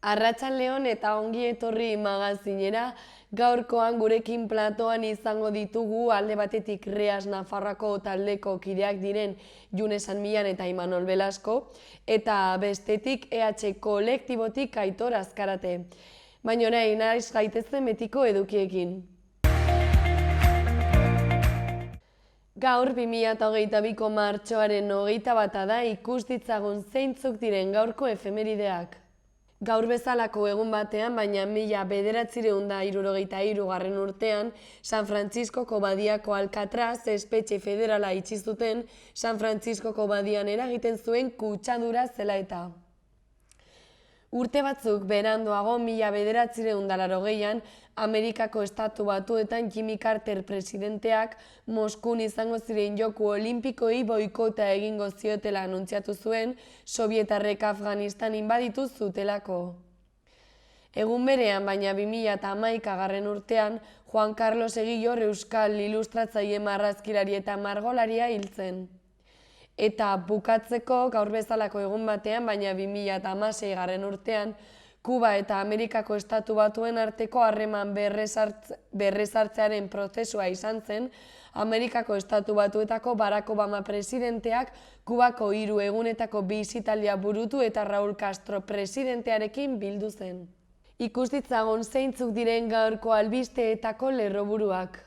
Arratsaldeon eta ongi etorri magazinera, gaurkoan gurekin platoan izango ditugu alde batetik Reas Nafarroako taldeko kideak diren June San Millan eta Imanol Velasco, eta bestetik EH kolektibotik Aitor Azkarate. Baina orain naiz gaitezen betiko edukiekin. Gaur 2022ko martxoaren 21 da ikus ditzagun zeintzuk diren gaurko efemerideak. Gaur bezalako egun batean, baina 1973 urtean, San Frantziskoko badiako Alcatraz espetxe federala itxi zuten San Frantziskoko badian eragiten zuen kutsadura zela eta. Urte batzuk beranduago 1980an, Amerikako Estatu Batuetan Jimmy Carter presidenteak Moskun izango ziren Joku Olimpikoei boikota egingo ziotela anuntziatu zuen, Sobietarrek Afganistan inbaditu zutelako. Egun berean, baina 2011 urtean, Juan Carlos Egillor euskal ilustratzaile marrazkilari eta margolaria hil zen. Eta bukatzeko gaur bezalako egun batean, baina 2016 urtean, Kuba eta Amerikako Estatu Batuen arteko harreman berrezartzearen prozesua izan zen, Amerikako Estatu Batuetako Barack Obama presidenteak Kubako 3 egunetako bisitalia burutu eta Raúl Castro presidentearekin bildu zen. Ikus ditzagun zeintzuk diren gaurko albisteetako lerroburuak.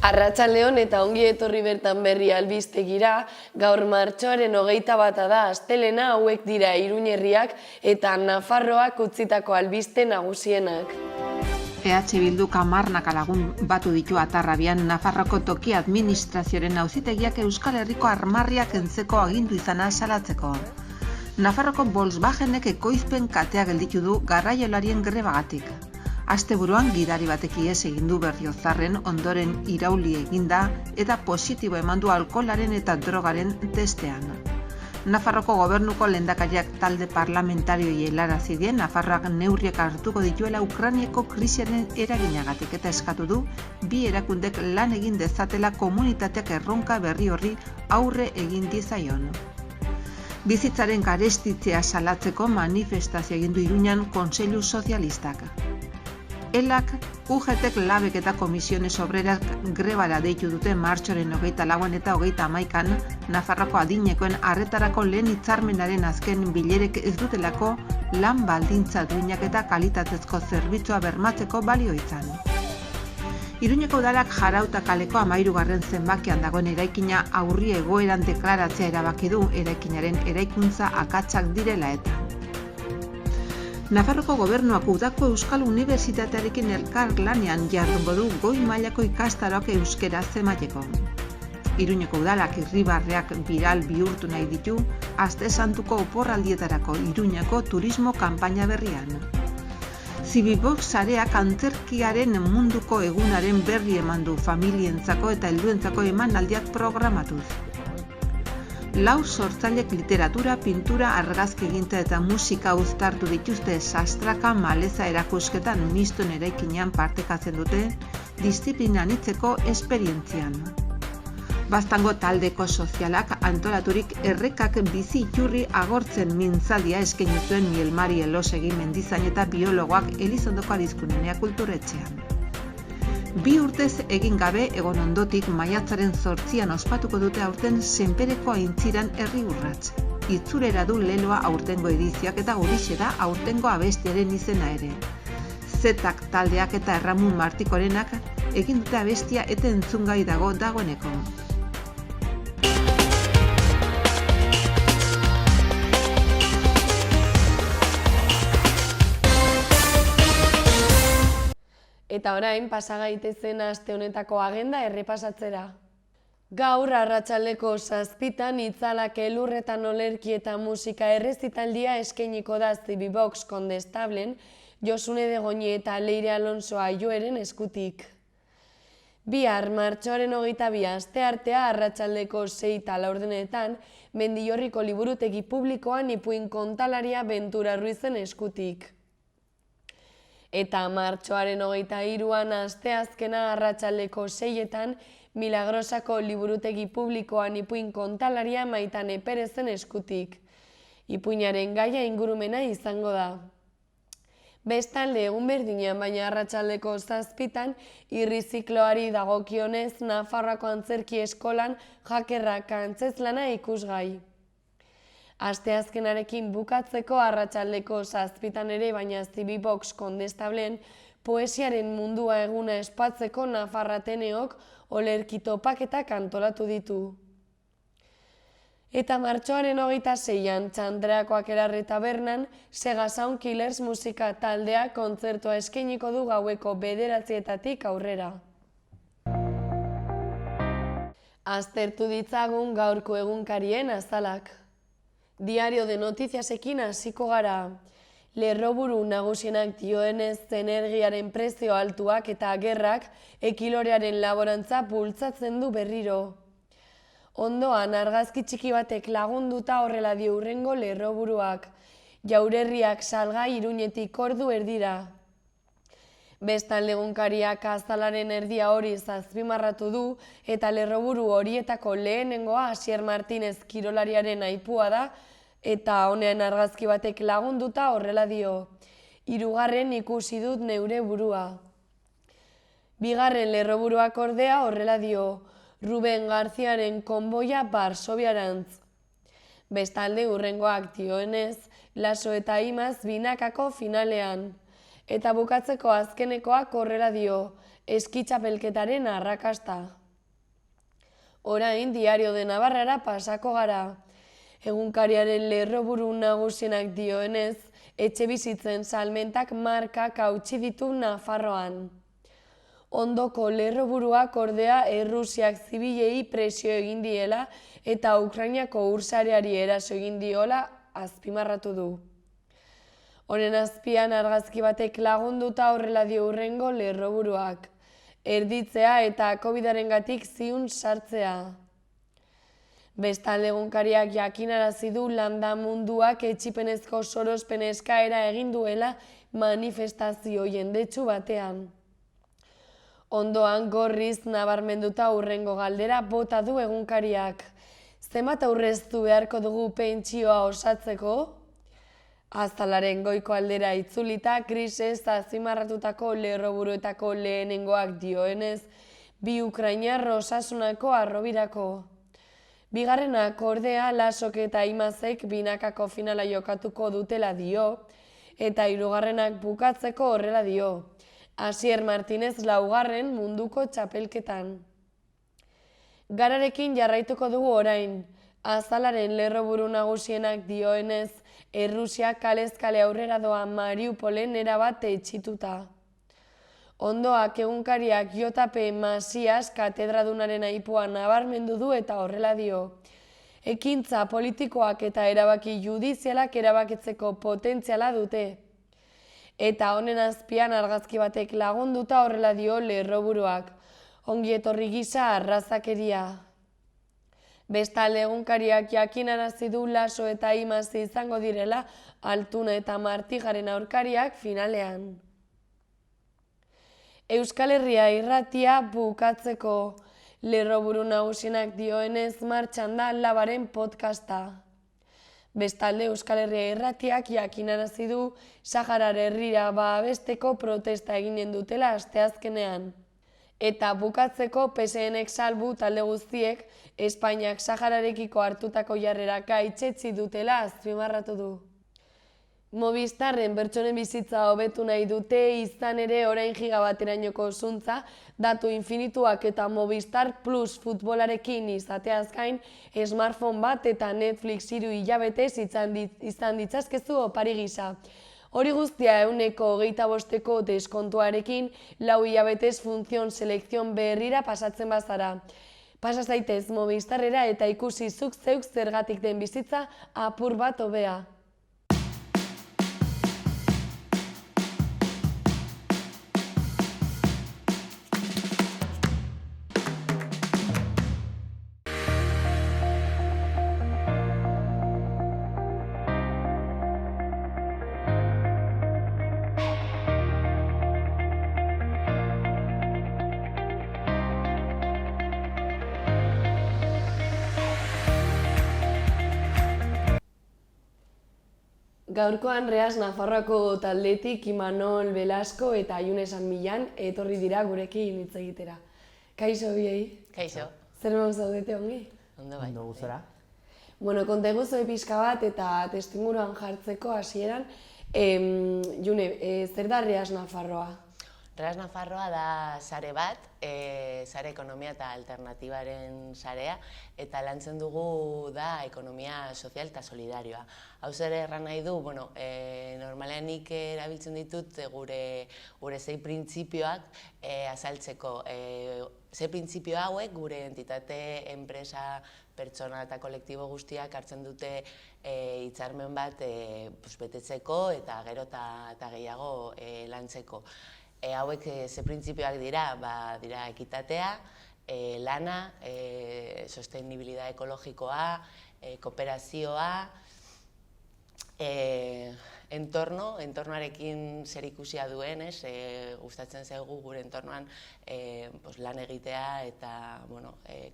Arratsaldeon eta ongi etorri bertan berri albistegira, gaur martxoaren 21 da astelena, hauek dira Iruñerriak eta Nafarroak utzitako albiste nagusienak. EH Bilduk 10 lagun batu ditu Atarrabian Nafarroko toki administrazioaren auzitegiak Euskal Herriko armarriak kentzeko agindu izana salatzeko. Nafarroko Volkswagenek ekoizpen katea gelditu du garraiolarien grebagatik. Asteburuan gidari batek ihes egin du Berriozarren, ondoren irauli eginda eta positibo eman du alkoholaren eta drogaren testean. Nafarroko gobernuko lehendakariak talde parlamentarioi helarazi die Nafarroak neurriak hartuko dituela Ukrainiako krisiaren eraginagatik eta eskatu du bi erakundek lan egin dezatela komunitateak erronka berri horri aurre egin diezaion. Bizitzaren garestitzea salatzeko manifestazio egin du Iruñan Kontseilu Sozialistak. ELAK, UGTek labek eta komisiones obrerak grebara deitu dute martxoaren 24an eta 31an Nafarroko adinekoen arretarako lehen hitzarmenaren azken bilerek ez dutelako lan baldintza duinak eta kalitatezko zerbitzua bermatzeko balio izan. Iruñeko udalak Jarauta kaleko 13. zenbakian dagoen eraikina aurri egoeran deklaratzea erabaki du eraikinaren eraikuntza akatsak direla eta. Nafarroko gobernuak udako Euskal Unibertsitatearekin elkarlanean jardungo du goi mailako ikastaroak euskaraz emateko. Iruñeko udalak irribarreak biral bihurtu nahi ditu aste santuko oporraldietarako Iruñako turismo kanpaina berrian. Zibibox sareak antzerkiaren munduko egunaren berri eman du familientzako eta helduentzako emanaldiak programatuz. 4 sortzailek literatura, pintura, argazkigintza eta musika uztartu dituzte sastraka maleza erakusketan Miston eraikinean partekatzen dute diziplina anitzeko esperientzian. Baztango taldeko sozialak antolaturik errekak bizi iturri agortzen mintzaldia eskaini zuen Mielmari Elosegi mendizain eta biologoak Elizondoko Arizkunenea kulturetxean. 2 urtez egin gabe egon ondotik maiatzaren 8an ospatuko dute aurten Senpereko aintziran herri urrats. Itzulera du leloa aurtengo edizioak eta horixe da aurtengo abestiaren izena ere. Zetak taldeak eta Erramun Martikorenak egin dute abestia eta entzungai dagoeneko. Eta orain, pasagaitezen aste honetako agenda errepasatzera. Gaur arratsaldeko 7an Itzalak elurretan olerki eta musika errezitaldia eskainiko da Zibibox Kondestablen, Josune de Goñi eta Leire Alonso Aioeren eskutik. Bihar martxoaren 22 asteartea arratsaldeko 6:00 Mendillorriko liburutegi publikoan ipuin kontalaria Ventura Ruizen eskutik. Eta martxoaren 23an asteazkena arratsaldeko 6etan Milagrosako liburutegi publikoan ipuin kontalaria Maitane Perezen eskutik. Ipuinaren gaia ingurumena izango da. Bestalde egun berdinean baina arratsaldeko 7:00 irrizikloari dagokionez Nafarroako Antzerki Eskolan jakerrak antzezlana ikusgai. Asteazkenarekin bukatzeko arratsaldeko 7:00 ere baina Zibibox Kondestablen poesiaren mundua eguna espatzeko Nafarrateneok olerki topaketak antolatu ditu. Eta martxoaren 26an Txandreakoak Erarre Tabernan Sega Sound Killers musika taldea kontzertua eskainiko du gaueko 9:00 aurrera. Aztertu ditzagun gaurko egunkarien azalak. Diario de Notiziasekin hasiko gara. Lerroburu nagusienak dioenez energiaren prezio altuak eta gerrak ekilorearen laborantza bultzatzen du berriro. Ondoan, argazki txiki batek lagunduta horrela dio hurrengo lerroburuak. Jaurerriak salgai Iruñetik ordu erdira. Bestalde egunkariak azalaren erdia hori azpimarratu du eta lerroburu horietako lehenengoa Asier Martinez kirolariaren aipua da eta honean argazki batek lagunduta horrela dio. 3. ikusi dut neure burua. 2. lerroburuak ordea horrela dio. Ruben Garziaren konboia Varsoviarantz. Bestalde hurrengoak dioenez, Laso eta Imaz binakako finalean. Eta bukatzeko azkenekoak horrela dio, eskitxapelketaren arrakasta. Orain Diario de Navarrara pasako gara. Egunkariaren lerroburu nagusienak dioenez, etxebizitzen salmentak markak hautsi ditu Nafarroan. Ondoko lerroburuak ordea Errusiak zibilei presio egin diela eta Ukrainako ursareari eraso egin diola azpimarratu du. Honen azpian argazki batek lagunduta horrela dio hurrengo lerroburuak. Erditzea eta COVID-arengatik ziun sartzea. Bestalde egunkariak jakinarazi du landa munduak etsipenezko sorospen eskaera egin duela manifestazio jendetsu batean. Ondoan gorriz nabarmenduta hurrengo galdera bota du egunkariak. Zenbat aurreztu beharko dugu pentsioa osatzeko? Azalaren goiko aldera itzulita, Krisez azpimarratutako lerroburuetako lehenengoak dioenez, 2 ukrainar osasunako harrobirako. 2. ordea Lasok eta Imazek binakako finala jokatuko dutela dio, eta 3. bukatzeko horrela dio. Asier Martinez 4. munduko txapelketan. Gararekin jarraituko dugu orain. Azalaren lerroburu nagusienak dioenez, Errusiak kalez kale aurrera doa Mariupolen erabat etxituta. Ondoak egunkariak JP Masias katedradunaren aipua nabarmendu du eta horrela dio. Ekintza politikoak eta erabaki judizialak erabakitzeko potentziala dute. Eta honen azpian argazki batek lagunduta horrela dio lerroburuak. Ongi etorri gisa arrazakeria. Bestalde egunkariak jakinarazi du Laso eta Imaz izango direla Altuna eta Martigaren aurkariak finalean. Euskal Herria irratia bukatzeko. Lerroburu nagusienak dioenez martxan da Labaren podcasta. Bestalde Euskal Herria irratiak jakinarazi du Saharar herrira babesteko protesta eginen dutela asteazkenean. Eta bukatzeko PSNek salbu talde guztiek Espainiak Sahararekiko hartutako jarrera gaitzetsi dutela azpimarratu du. Movistarren pertsonen bizitza hobetu nahi dute izan ere orain gigabaterainoko zuntza, datu infinituak eta Movistar Plus futbolarekin izateaz gain, smartphone bat eta Netflix 3 hilabetez izan ditzazkezu opari gisa. Hori guztia 125ko deskontuarekin 4 hilabetez funzion selekzion berrira pasatzen bazara. Pasa zaitez Movistarrera eta ikusi zuk zeuk zergatik den bizitza apur bat hobea. Gaurkoan Reas Nafarroako taldetik Imanol Velasco eta June San Millan etorri dira gurekin hitz egitera. Kaixo biei? Kaixo. Zer moduz zaudete ongi? Ondo bai. Ondo guzara. Bueno, konta eguzu pixka bat eta testimuruan jartzeko hasieran. June, zer da Reas Nafarroa? Reas Nafarroa da sare bat, sare ekonomia eta alternatibaren sarea, eta lantzen dugu da ekonomia sozial eta solidarioa. Hau zer erran nahi du, normalean nik erabiltzen ditut gure 6 printzipioak azaltzeko. 6 printzipio hauek gure entitate, enpresa, pertsona eta kolektibo guztiak hartzen dute hitzarmen bat betetzeko eta gero eta gehiago lantzeko. Hauek ze printzipioak dira, dira ekitatea, lana, sostenibilidad ekologikoa, kooperazioa, entornoarekin zer ikusia duen, gustatzen zaigu gure entornoan lan egitea eta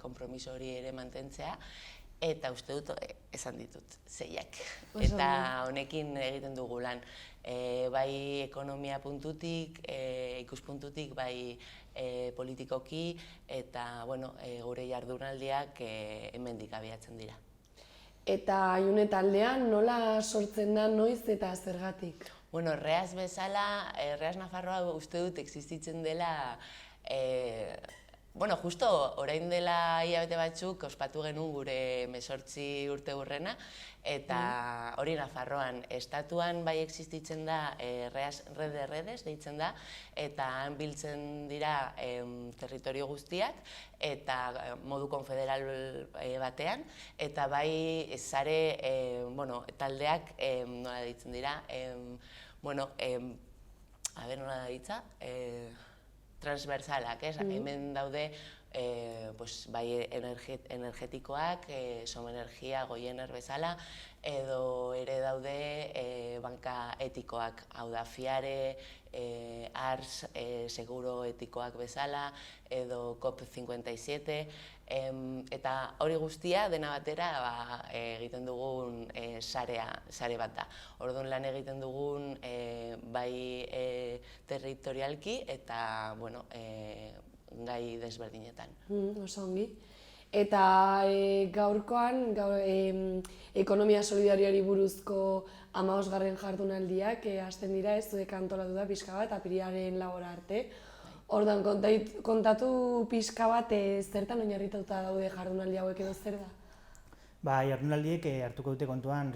konpromiso hori ere mantentzea. Eta uste dut, esan ditut, zeiak. Eta honekin egiten dugu lan. Bai ekonomia puntutik, ikuspuntutik, bai politikoki, eta gure jardunaldiak hemendik abiatzen dira. Eta June taldean nola sortzen da, noiz eta zergatik? Reas bezala, Reas Nafarroa uste dut existitzen dela justo orain dela hilabete batzuk ospatu genuen gure 18 urte hurrena, eta hori Nafarroan, estatuan bai existitzen da Reas Red de Redes deitzen da, eta han biltzen dira territorio guztiak, eta modu konfederal batean, eta bai sare taldeak nola deitzen dira, nola deitza? Transversalak, hemen daude bai energetikoak, Somenergia, Goiener bezala, edo ere daude banka etikoak, hau da Fiare, Ars, seguro etikoak bezala, edo COP57, eta hori guztia dena batera egiten dugun sare bat da. Orduan lan egiten dugun bai territorialki eta gai desberdinetan. Oso ongi. Eta gaurkoan ekonomia solidarioari buruzko 15. jardunaldiak hasten dira, zuek antolatu da pixka bat, apirilaren 4 arte. Orduan, kontatu pixka bat zertan oinarrituta daude jardunaldi hauek edo zer da? Jardunaldiek hartuko dute kontuan,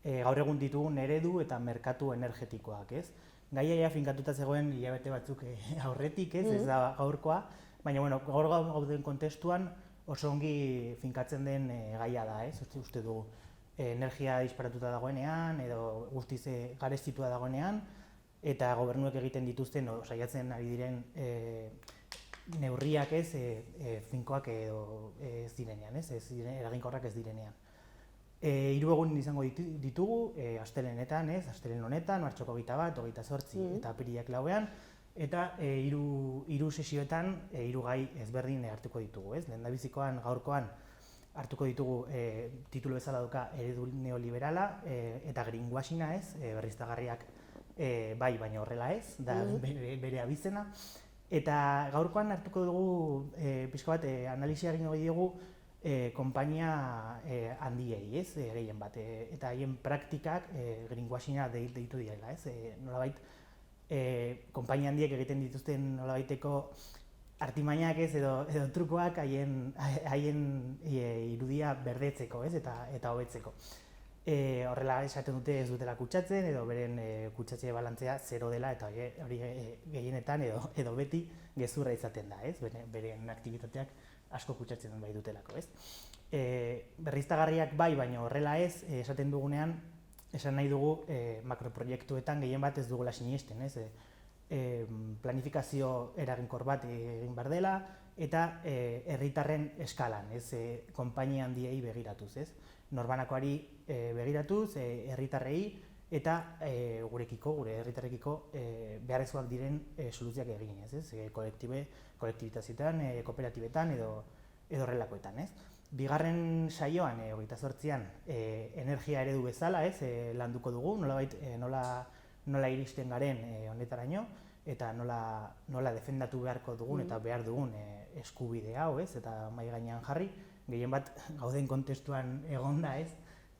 gaur egun ditugun eredu eta merkatu energetikoak, ez? Gaia finkatuta zegoen hilabete batzuk aurretik, ez da gaurkoa, baina gaur gauden kontestuan oso ongi finkatzen den gaia da, ez? Uste dugu, energia disparatuta dagoenean edo guztiz garestitua dagoenean, eta gobernuek egiten dituzten, saiatzen ari diren neurriak finkoak edo ez direnean, eraginkorrak ez direnean. 3 egun izango ditugu, astelehenetan, astelehen honetan, martxoko 21, 28 eta apirilak 4ean, eta 3 sesioetan 3 gai ezberdin hartuko ditugu. Lehendabizikoan, gaurkoan hartuko ditugu titulu bezala dauka eredu neoliberala eta greenwashinga, berriztagarriak bai, baina horrela ez, da bere abizena. Eta gaurkoan hartuko dugu, pixka bat, analisia egingo dugu konpainia handiei, gehien bat, eta haien praktikak greenwashinga deitu direla, nolabait, konpainia handiek egiten dituzten nolabaiteko artimainak edo trukoak haien irudia berdetzeko, eta hobetzeko. Horrela esaten dute ez dutela kutsatzen, edo beren kutsatze balantzea 0 dela, eta hori gehienetan edo beti gezurra izaten da, beren aktibitateak asko kutsatzen bai dutelako, berriztagarriak bai, baina horrela ez, esaten dugunean, esan nahi dugu makroproiektuetan gehien bat ez dugula sinesten, planifikazio eraginkor bat egin behar dela, eta herritarren eskalan, konpainia handiei begiratuz, norbanakoari begiratuz, herritarrei, eta gure herritarrekiko beharrezkoak diren soluzioak eginez, kolektibitazioetan, kooperatibetan edo horrelakoetan. Bigarren saioan, 28an, energia eredu bezala, landuko dugu, nolabait nola iristen garen honetaraino, eta nola defendatu beharko dugun eta behar dugun eskubide hau, eta mahai gainean jarri, gehien bat gauden kontestuan egonda,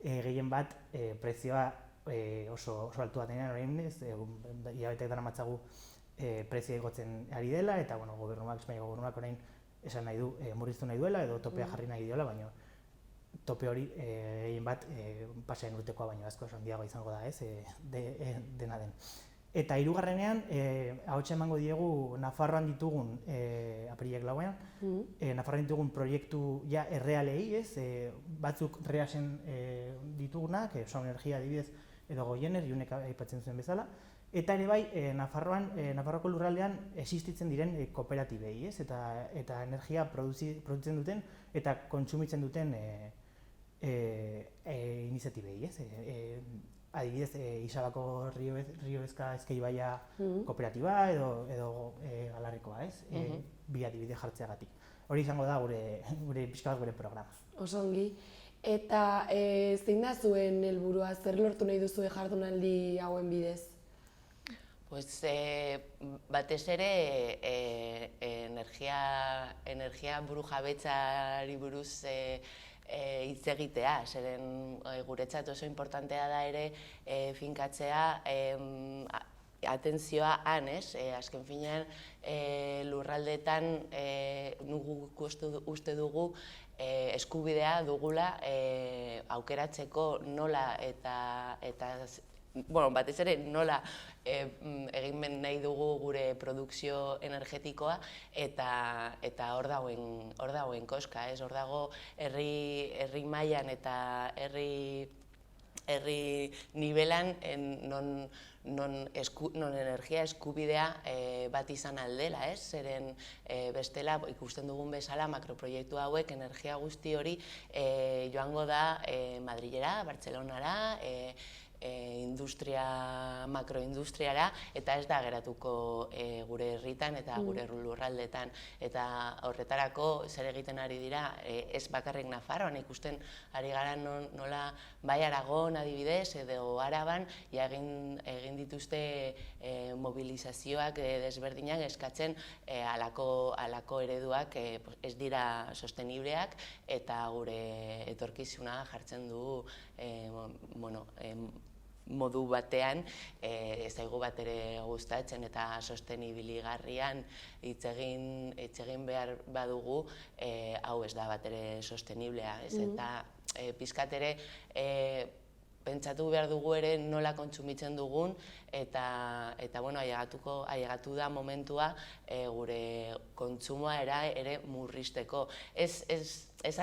gehien bat prezioa oso altua denean orain, hilabeteak daramatzagu prezioa igotzen ari dela, eta Espainiako gobernuak orain esan nahi du, murriztu nahi duela, edo topea jarri nahi diola, baina tope hori gehien bat pasaien urtekoa baino asko handiagoa izango da, dena den. Eta hirugarrenean, ahotsa emango diegu Nafarroan ditugun, apirilak 4ean, Nafarroan ditugun proiektu ja errealei, batzuk reasen ditugunak, Sound Energia adibidez edo Goiener, Iunek aipatzen zuen bezala, eta ere bai, Nafarroako lurraldean existitzen diren kooperatibei, eta energia produzitzen duten eta kontsumitzen duten iniziatibei, adibidez, Isabako Riobezka Ezkeibaia kooperatiba edo Galarrekoa, bi adibide jartzeagatik. Hori izango da gure pixka bat gure programa. Oso ongi. Eta zein da zuen helburua, zer lortu nahi duzue jardunaldi hauen bidez? Pues batez ere energia burujabetzari buruz hitz egitea, zeren guretzat oso importantea da ere finkatzea atentzioa han, azken finean lurraldeetan guk uste dugu eskubidea dugula aukeratzeko nola eta batez ere nola egin nahi dugu gure produkzio energetikoa eta hor dagoen koska, hor dago herri mailan eta herri nivelan non energia eskubidea bat izan aldela, zeren bestela ikusten dugun bezala makroproiektu hauek energia guzti hori joango da Madrilera, Bartzelonara, makroindustriara, eta ez da geratuko gure herritan eta gure lurraldetan. Eta horretarako zer egiten ari dira, ez bakarrik Nafarroan, ikusten ari gara nola bai Aragon adibidez edo Araban egin dituzte mobilizazioak desberdinak eskatzen halako ereduak ez dira sostenibleak eta gure etorkizuna jartzen du modu batean ez zaigu bat ere gustatzen eta sostenibiligarrian hitz egin behar badugu hau ez da bat ere sosteniblea, eta pixkat ere pentsatu behar dugu ere nola kontsumitzen dugun eta ailegatu da momentua gure kontsumoa ere murrizteko. Ez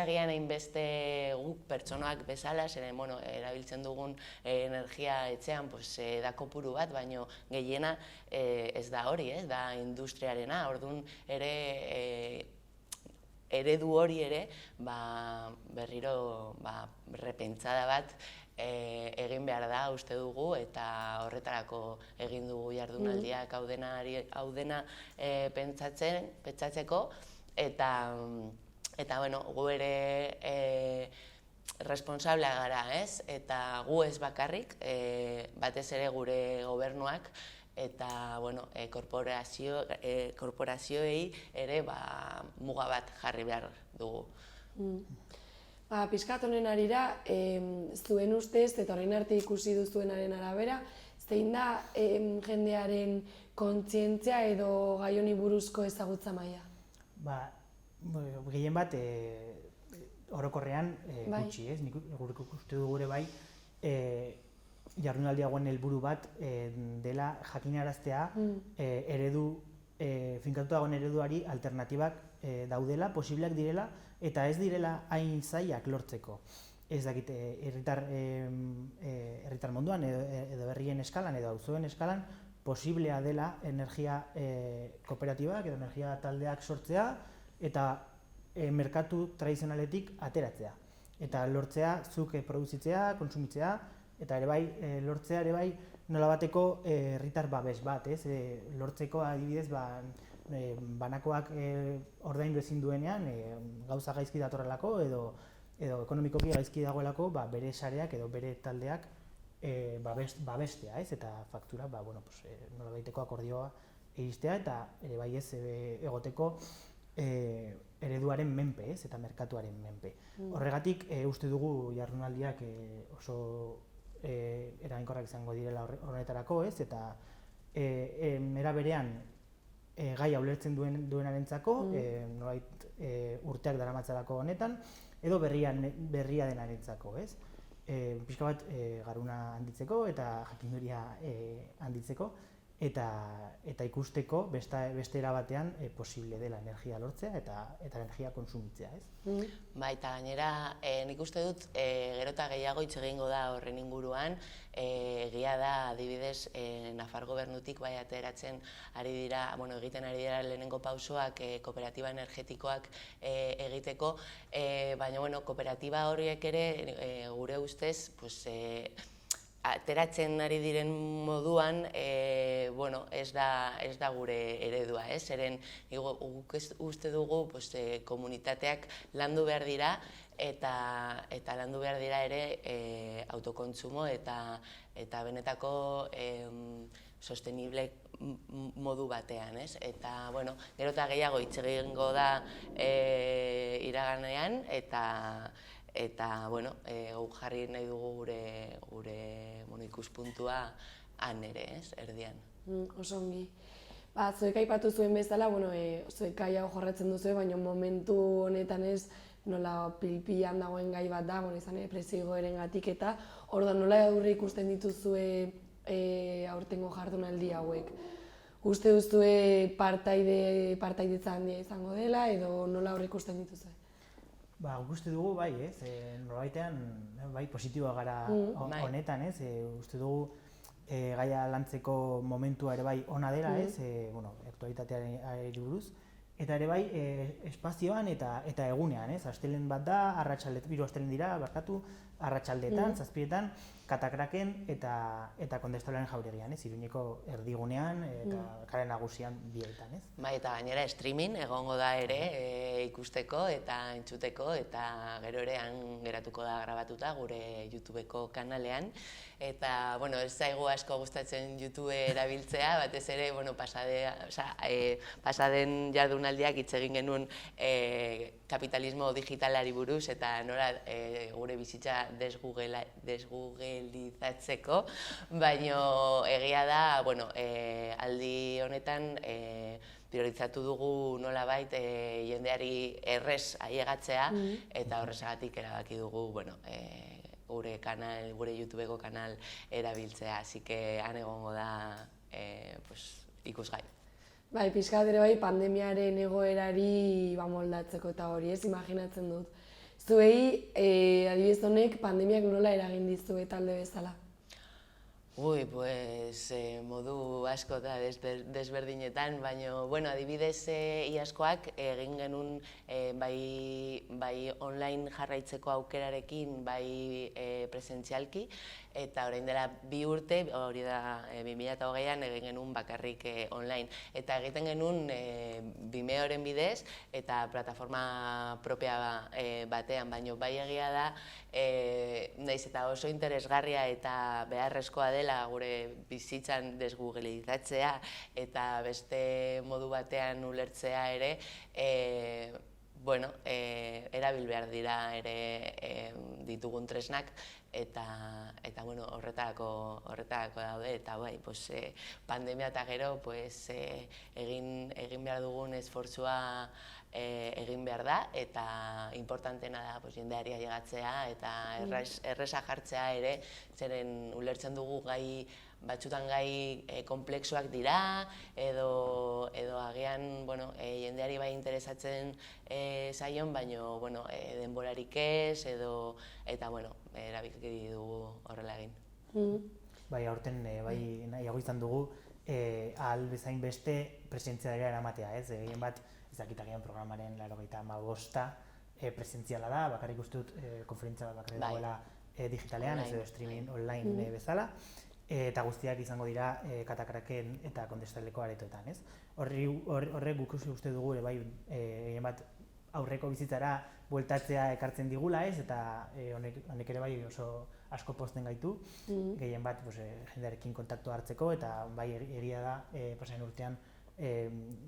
agian hainbeste guk pertsonak bezala, zeren erabiltzen dugun energia etxean da kopuru bat, baina gehiena ez da hori, da industriarena, orduan ere eredu hori ere berriro repentsada bat egin behar da uste dugu eta horretarako egin dugu jardunaldiak hau dena pentsatzeko eta gu ere responsablea gara, eta gu ez bakarrik, batez ere gure gobernuak eta korporazioei ere muga bat jarri behar dugu. Pixkat honen arira, zuen ustez eta orain arte ikusi duzuenaren arabera, zein da jendearen kontzientzia edo gai honi buruzko ezagutza maila? Gehien bat orokorrean gutxi, nik uste du gure bai jardunaldi hauen helburu bat dela jakinaraztea finkatuta dagoen ereduari alternatibak daudela, posibleak direla eta ez direla hain zailak lortzeko. Ez dakit, herritar munduan edo herrien eskalan edo auzoen eskalan posiblea dela energia kooperatibak edo energia taldeak sortzea eta merkatu tradizionaletik ateratzea. Eta lortzea zuk produzitzea, kontsumitzea, eta ere bai, lortzea ere bai nola bateko herritar babes bat, lortzeko adibidez banakoak ordaindu ezin duenean, gauza gaizki datorrelako edo ekonomikoki gaizki dagoelako, bere sareak edo bere taldeak babestea, ez? Eta faktura, nolabaiteko akordioa egistea eta ere bai ez egoteko ereduaren menpe, ez? Eta merkatuaren menpe. Horregatik, uste dugu jardunaldiak oso eraginkorrak izango direla horretarako, ez? Eta era berean gaia ulertzen duenarentzako, nolabait urteak daramatzalako honetan, edo berria denarentzako, ez? Pixka bat garuna handitzeko eta jakinduria handitzeko eta ikusteko beste era batean posible dela energia lortzea eta energia kontsumitzea, ez? Ba, eta gainera, nik uste dut gero eta gehiago hitz egingo da horren inguruan, egia da, adibidez, Nafar gobernutik bai ateratzen egiten ari dira lehenengo pausoak kooperatiba energetikoak egiteko, baina kooperatiba horiek ere gure ustez ateratzen ari diren moduan, ez da gure eredua, ez? Zeren, guk uste dugu komunitateak landu behar dira, eta landu behar dira ere autokontsumo eta benetako sostenible modu batean, ez? Eta, gero eta gehiago hitz egingo da iraganean, eta guk jarri nahi dugu gure ikuspuntua han ere, ez, erdian. Oso ongi. Zuek aipatu zuen bezala, zuek gai hau jorratzen duzue, baina momentu honetan ez nola pilpilan dagoen gai bat da, izan presio egoerengatik eta orduan nola aurre ikusten dituzue aurtengo jardunaldi hauek. Uste duzue partaidetza handia izango dela edo nola aurre ikusten dituzue? Guk uste dugu bai, ez? Nolabaitean positiboa gara honetan, ez? Uste dugu gaia lantzeko momentua ere bai ona dela, ez? Aktualitateari buruz. Eta ere bai espazioan eta egunean, ez? Astelehen bat da, hiru astelehen dira, arratsaldeetan, 7etan, Katakraken eta Kondestolaren jauregian, ez? Iruñeko erdigunean eta kale nagusian bietan, ez? Bai, eta gainera streaming egongo da ere ikusteko eta entzuteko eta gero ere han geratuko da grabatuta gure YouTubeko kanalean. Eta, ez zaigu asko gustatzen YouTube erabiltzea, batez ere, pasaden jardunaldiak hitz egin genuen kapitalismo digitalari buruz eta nora gure bizitza desgugelizatzeko, baina egia da, aldi honetan priorizatu dugu nolabait jendeari errez ailegatzea eta horrezagatik erabaki dugu, gure YouTubeko kanal erabiltzea, así que han egongo da ikusgai. Bai, pixkat ere bai pandemiaren egoerari moldatzeko eta hori, ez, imaginatzen dut. Zuei, adibidez honek, pandemiak nola eragin dizue talde bezala? Modu asko eta desberdinetan, baina adibidez iazkoak egin genuen bai online jarraitzeko aukerarekin, bai presentzialki, eta orain dela 2 urte, hori da 2020an egin genuen bakarrik online. Eta egiten genuen Vimeoren bidez eta plataforma propia batean, baina bai egia da, naiz eta oso interesgarria eta beharrezkoa dela gure bizitzan desgugelizatzea eta beste modu batean ulertzea ere, erabil behar dira ere ditugun tresnak eta horretarako daude eta pandemia eta gero egin behar dugun esfortzua egin behar da eta importantena da jendeari ailegatzea eta erreza jartzea ere, zeren ulertzen dugu batzutan gai konplexuak dira edo agian jendeari bai interesatzen zaion, baina denborarik ez eta erabili dugu horrela egin. Bai, aurten nahiago izan dugu ahal bezain beste presentzialera eramatea, ez? Gehien bat ezakitagian programaren 85 presentziala da, bakarrik uste dut konferentzia bat bakarrik dagoela digitalean, ez edo streaming online bezala. eta guztiak izango dira Katakraken eta Kondestaleko aretoetan, ez? Horrek guk uste dugu ere bai bat aurreko bizitzara bueltatzea ekartzen digula, ez? Eta honek ere bai oso asko pozten gaitu, gehien bat jendearekin kontaktua hartzeko, eta bai egia da pasaden urtean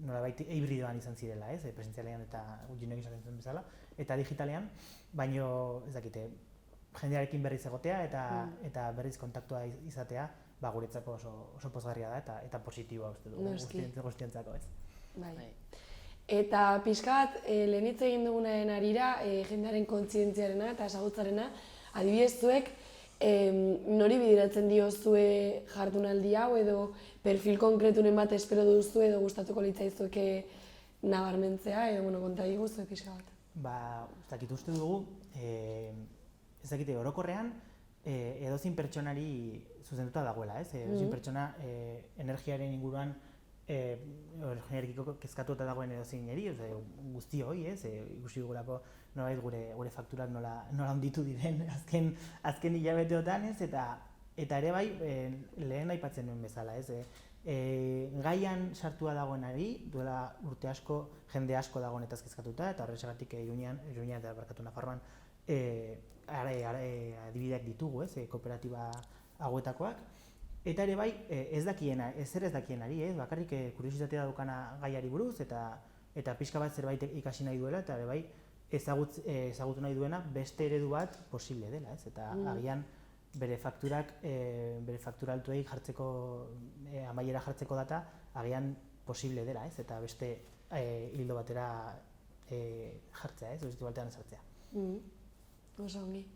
nolabait hibridoan izan zirela, ez? Presentzialean eta gutxinek izaten zen bezala, eta digitalean, baino ez dakite, jendearekin berriz egotea eta berriz kontaktua izatea, guretzako oso pozgarria da eta positiboa uste dugu guztientzako, ez? Bai. Eta pixka bat, lehen hitz egin dugunaren arira, jendearen kontzientziarena eta ezagutzarena, adibidez zuek, nori bideratzen diozue jardunaldi hau edo perfil konkreturen bat espero duzu edo gustatuko litzaizueke nabarmentzea edo konta diguzue pixka bat? Ez dakit uste dugu, ez dakite orokorrean edozein pertsonari zuzenduta dagoela, ez? Edozein pertsona energiaren inguruan energiarekiko kezkatuta dagoen edozeineri, guzti hori, ez? Ikusi dugulako nolabait gure fakturak nola handitu diren azken hilabeteotan, ez? Eta ere bai, lehen aipatzen nuen bezala, ez? Gaian sartua dagoenari, duela urte asko, jende asko dagoenetaz kezkatuta, eta horrexegatik Iruñean eta Nafarroan adibideak ditugu, ez? Kooperatiba hauetakoak. Eta ere bai, ez dakienari, bakarrik kuriositatea daukana gaiari buruz, eta pixka bat zerbait ikasi nahi duela, eta ere bai, ezagutu nahi duena beste eredu bat posible dela, ez? Eta agian bere faktura altuei jartzeko, amaiera jartzeko data, agian posible dela, ez? Eta beste hildo batera jartzea, ez? Beste batean sartzea. Oso ongi.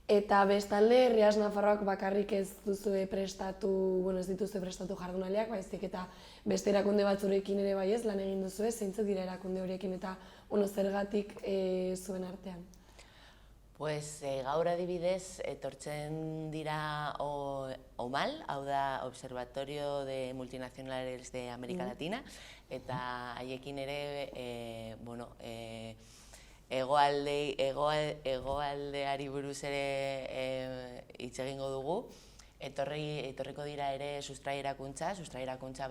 Eta bestalde, Rias Nafarroak bakarrik ez duzue prestatu, ez dituzue prestatu jardunaldiak, baizik eta beste erakunde batzurekin ere bai ez lan egin duzue, zeintzuk dira erakunde horiekin eta zergatik zuen artean? Pues gaur adibidez etortzen dira OMAL, hau da Observatorio de Multinacionales de América Latina, eta haiekin ere, hegoaldeari buruz ere hitz egingo dugu. Etorriko dira ere sustrairakuntza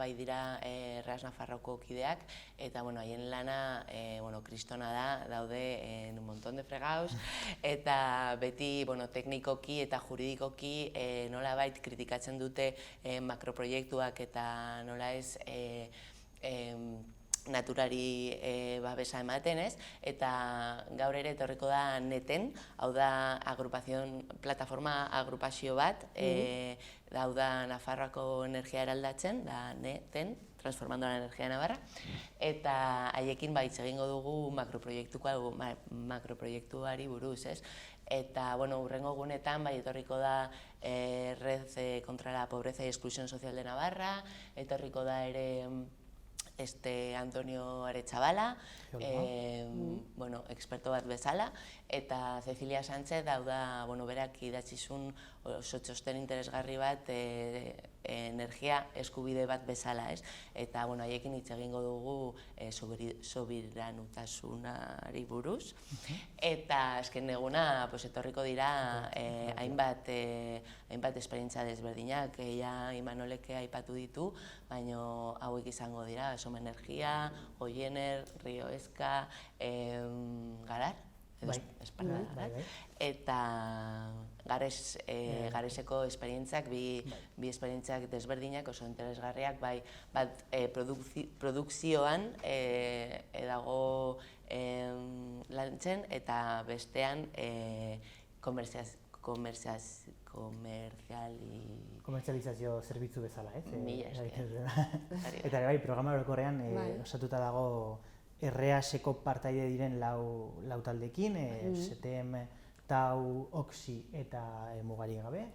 bai dira Rias Nafarroko kideak, eta haien lana kristona daude un montón de fregados, eta beti teknikoki eta juridikoki nolabait kritikatzen dute makroproiektuak eta nola ez naturari babesa ematen, ez? Eta gaur ere etorriko da NETen, hau da plataforma agrupazio bat, hau da Nafarroako energia eraldatzen, da NETen, Transformando la Energía de Navarra, eta haiekin hitz egingo dugu makroproiektuari buruz, ez? Eta, hurrengo egunetan etorriko da Red contra la Pobreza y Exclusión Social de Navarra, etorriko da ere Antonio Aretxabala, experto bat bezala, eta Cecilia Sánchez, hau da, berak idatzizun oso txosten interesgarri bat energia eskubide bat bezala, ez? Eta, haiekin hitz egingo dugu soberanutasunari buruz, eta azken eguna etorriko dira hainbat esperientzia desberdinak, Imanolek aipatu ditu, baina hauek izango dira, Soma Energia, Goiener, Rio Eska, Garar, Garar, eta Gareseko esperientziak, bi esperientziak desberdinak oso interesgarriak, bat produkzioan dago lantzen, eta bestean komerzializazio zerbitzu bezala, ez? Mila esker. Eta bai, programa orokorrean osatuta dago REASeko partaide diren lau taldekin, STM, Tau, Oxi eta Mugarik Gabe,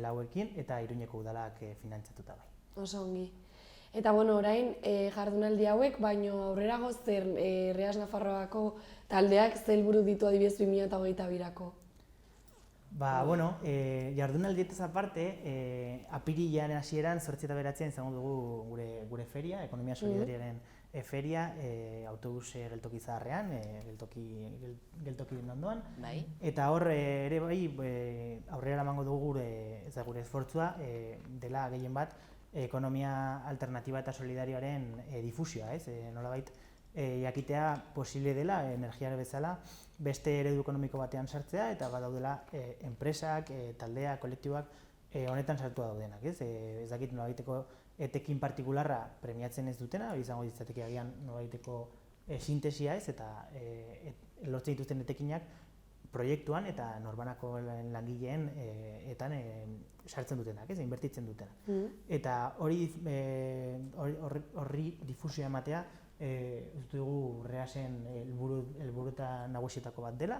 lauekin, eta Iruñeko udalak finantzatuta bai. Oso ongi. Eta orain jardunaldi hauek, baino aurrera zer Rias Nafarroako taldeak zer helburu ditu adibidez 2022-rako? Jardunaldietaz aparte, apirilaren hasieran 8 eta 9 izango dugu gure feria, Ekonomia Solidariaren feria autobus geltoki zaharrean, geltoki ondoan. Bai. Eta hor ere bai aurrera eramango dugu gure esfortzua dela gehien bat ekonomia alternatiba eta solidarioaren difusioa, nolabait jakitea posible dela energiara bezala beste eredu ekonomiko batean sartzea eta badaudela enpresak, taldeak, kolektiboak honetan sartua daudenak, ez dakit nolabaiteko etekin partikularra premiatzen ez dutena, izango ditzateke agian nolabaiteko sintesia ez eta lortzen dituzten etekinak proiektuan eta norbanako langileen etan sartzen dutenak, inbertitzen dutenak. Eta horri difusioa ematea uste dugu REASen helburueta nagusietako bat dela,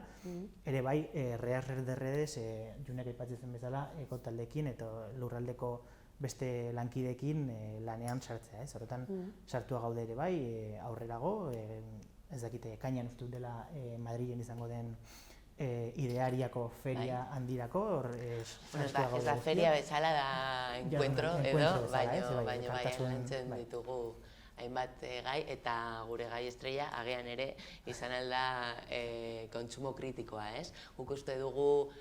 ere bai REAS Red de Redes Junek aipatzen bezala ekotaldekin eta lurraldeko beste lankideekin lanean sartzea, horretan sartua gaude ere bai aurrerago, ez dakite ekainean uste dut dela Madrilen izango den ideariako feria handirako, ez da feria bezala da encuentro edo, baina lantzen ditugu hainbat gai eta gure gai estrella agian ere izan alda kontsumo kritikoa, ez? Guk uste dugu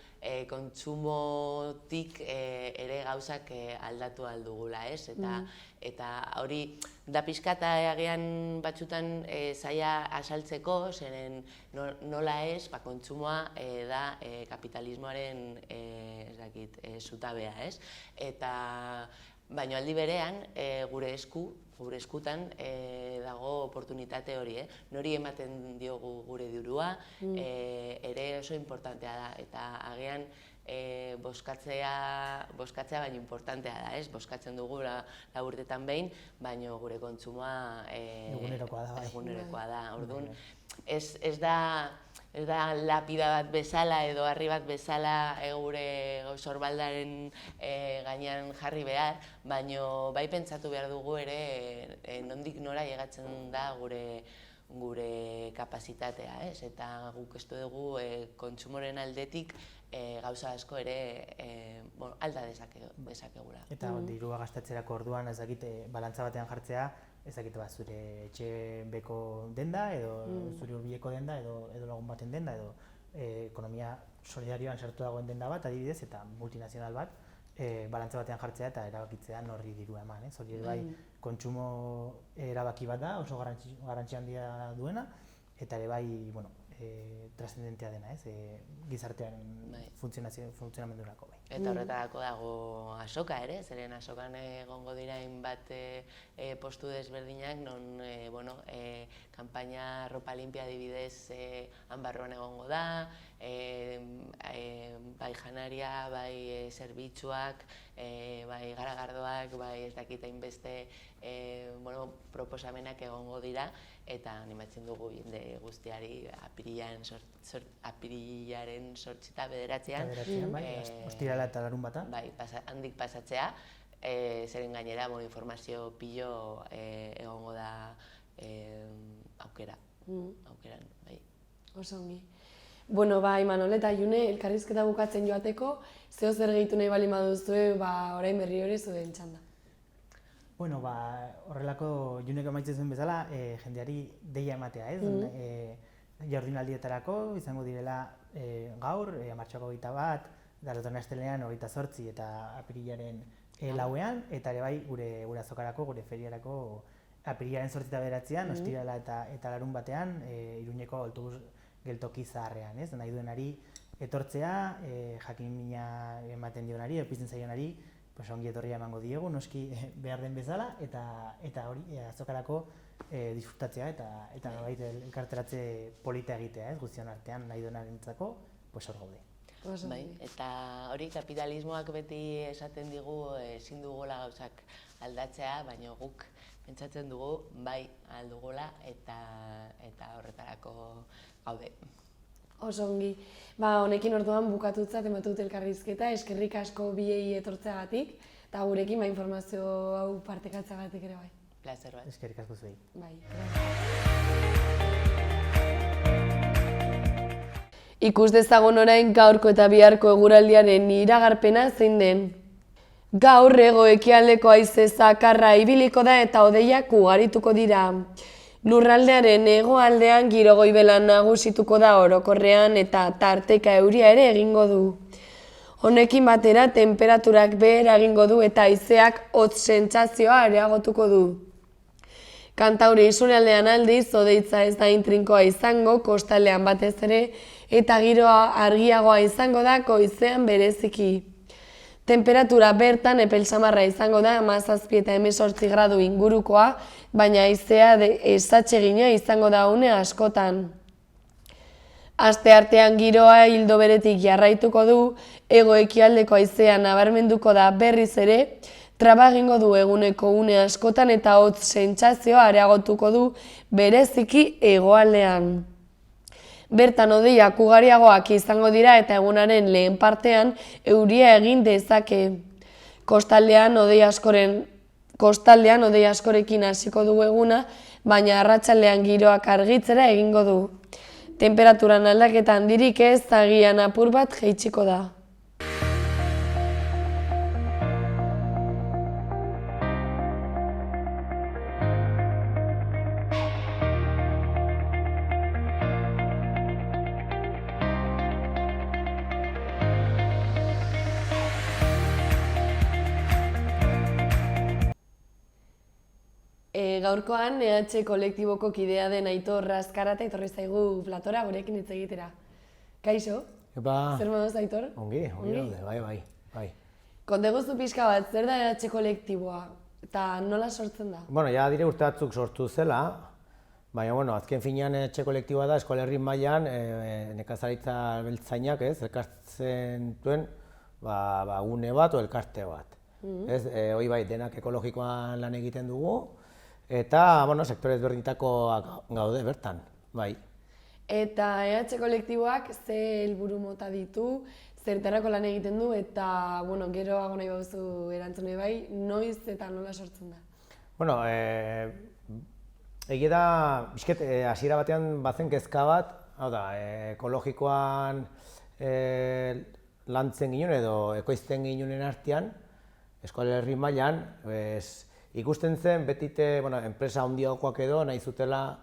kontsumotik ere gauzak aldatu aldugula, ez? Eta hori da pixkata agian batzutan zaila asaltzeko, zeren nola ez, kontsumoa da kapitalismoaren zutabea, ez? Eta baina aldi berean gure eskutan dago oportunitate hori, nori ematen diogu gure dirua, ere oso importantea da, eta agian boskatzea baino importantea da, boskatzen dugu urtetan behin, baino gure kontsumoa egunerokoa da. Orduan, ez da lapida bat bezala edo harri bat bezala gure sorbaldaren gainean jarri behar, baino bai pentsatu behar dugu ere nondik nora llegatzen da gure kapazitatea, eta guk ez dugu kontsumoren aldetik gauza asko ere alda dezakegula. Eta dirua gastatzerako orduan ez dakite balantza batean jartzea, ez dakite zure etxe beko denda, edo zure hurbileko denda, edo lagun baten denda, edo ekonomia solidarioan sartu dagoen denda bat, adibidez, eta multinazional bat, balantza batean jartzea eta erabakitzea norri dirua eman. Hori bai kontsumo erabaki bat da, oso garrantzi handia duena, eta ere bai transcendentea dena, gizartean funtzionamendurako. Eta horretarako dago azoka ere, zeren azokan egongo dira hainbat postu desberdinak, non kanpaina ropa limpia adibidez han egongo da, bai janaria, bai zerbitzuak, bai garagardoak, bai ez dakit hainbeste proposamenak egongo dira, eta animatzen dugu jende guztiari apirilaren 8 eta 9 ostirala eta larunbata. Bai, handik pasatzea, zeren gainera informazio pilo egongo da aukeran, bai. Oso ongi. Bueno, Imanol eta June, elkarrizketa bukatzen joateko, zeo zer gehitu nahi bali maduzue, orain berri hori zuen txanda. Bueno, horrelako Junek amaitzen zuen bezala, jendeari deia ematea, jardunaldietarako izango direla gaur, martxoako 21, datorren astelehenean 28 eta apirilaren 4ean, eta ere bai gure azokarako, gure feriarako apirilaren 8 eta 9ean, ostirala eta larun batean, Iruñeko autobus geltoki zaharrean, nahi duenari etortzea, jakimina ematen dionari, epitzen zaionari, ongi etorria emango diegu, noski behar den bezala, eta hori azokarako disfrutatzea eta elkarteratze polita egitea, guztion artean nahi duenarentzako, hor gaude. Eta hori kapitalismoak beti esaten digu ezin dugula gauzak aldatzea, baina guk pentsatzen dugu bai aldugula eta horretarako gaude. Oso ongi. Honekin orduan bukatutzat ematut elkarrizketa, eskerrik asko biei etortzeagatik, eta gurekin informazio hau partekatzeagatik ere bai. Plazer bat. Eskerrik asko zuei. Bai. Ikus dezagun orain gaurko eta biharko eguraldiaren iragarpena zein den. Gaur ekialdeko haize zakarra ibiliko da eta hodeiak ugarituko dira. Lurraldearen hegoaldean giro goibela nagusituko da orokorrean eta tarteka euria ere egingo du. Honekin batera temperaturak behera egingo du eta haizeak hotz sentsazioa areagotuko du. Kantauri isurialdean aldiz, hodeitza ez da intrinkoa izango, kostaldean batez ere, eta giroa argiagoa izango da goizean bereziki. Temperatura bertan epel samarra izango da 17 eta 18 gradu ingurukoa, baina haizea esatsegina izango da une askotan. Asteartean giroa ildo beretik jarraituko du, hego-ekialdeko haizea nabarmenduko da berriz ere, traba egingo du eguneko une askotan eta hotz sentsazioa areagotuko du bereziki hegoaldean. Bertan hodeiak ugariagoak izango dira eta egunaren lehen partean euria egin dezake. Kostaldean hodei askorekin hasiko du eguna, baina arratsaldean giroak argitzera egingo du. Temperaturan aldaketa handirik ez, agian apur bat jaitsiko da. Gaurkoan EH kolektiboko kidea den Aitor Azkarata etorri zaigu platora gurekin hitz egitera. Kaixo? Epa. Zer moduz, Aitor? Ongi daude, bai. Konteguzu pixka bat, zer da EH kolektiboa eta nola sortzen da? Bueno, ja dire urte batzuk sortu zela, baina, azken finean EH kolektiboa da eskola herri mailan nekazaritza beltzainak, elkartzen duen gune bat o elkarte bat. Hoi bai, denak ekologikoan lan egiten dugu, eta, sektore ezberdinetakoak gaude bertan, bai. Eta EH kolektiboak ze helburu mota ditu, zertarako lan egiten du, eta, geroago nahi bauzu erantzune bai, noiz eta nola sortzen da? Bueno, egia da, bizket, hasiera batean bazen kezka bat, hau da, ekologikoan lantzen ginen edo ekoizten ginen artean, eskola herri mailan, ikusten zen betite, enpresa handiagoak edo nahi zutela,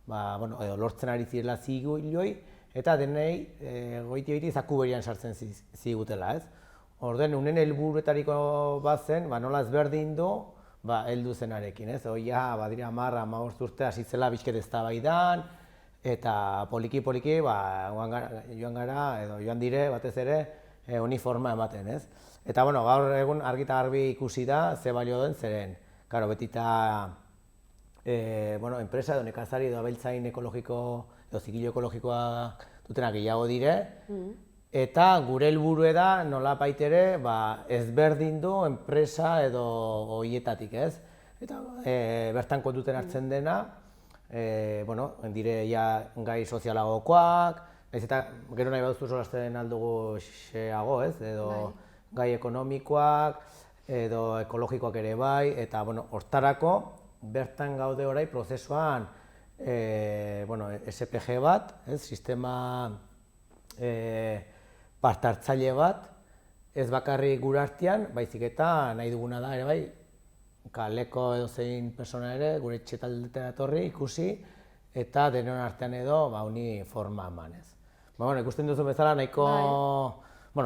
edo lortzen ari zirela zigilioi, eta denei goiti zaku berian sartzen zigutela, ez? Orden, unen helburuetariko bat zen, nola ezberdin du, heldu zenarekin, ez? Oia, badira 10-15 urte hasi zela bizket eztabaidan, eta poliki-poliki joan gara, edo joan dire, batez ere, uniforma ematen, ez? Eta, gaur egun argi eta garbi ikusi da, ze balio den zeren. Karo, betita enpresa edo nekazari edo abeltzain ekologiko edo zigilo ekologikoa dutenak gehiago dire, eta gure helburua da nola baitere ezberdin du enpresa edo horietatik, ez? Eta bertan kontuten hartzen dena, dire gai sozialagokoak, eta gero nahi baduzu solasten aldugu xeago, ez? Edo gai ekonomikoak, edo ekologikoak ere bai, eta hortarako bertan gaude orai prozesuan SPG bat, sistema parte-hartzaile bat, ez bakarrik gure artean, baizik eta nahi duguna da ere bai, kaleko edo zein persona ere gure etxe taldetara etorri ikusi, eta denon artean edo uni forma eman, ez. Ikusten duzu bezala nahiko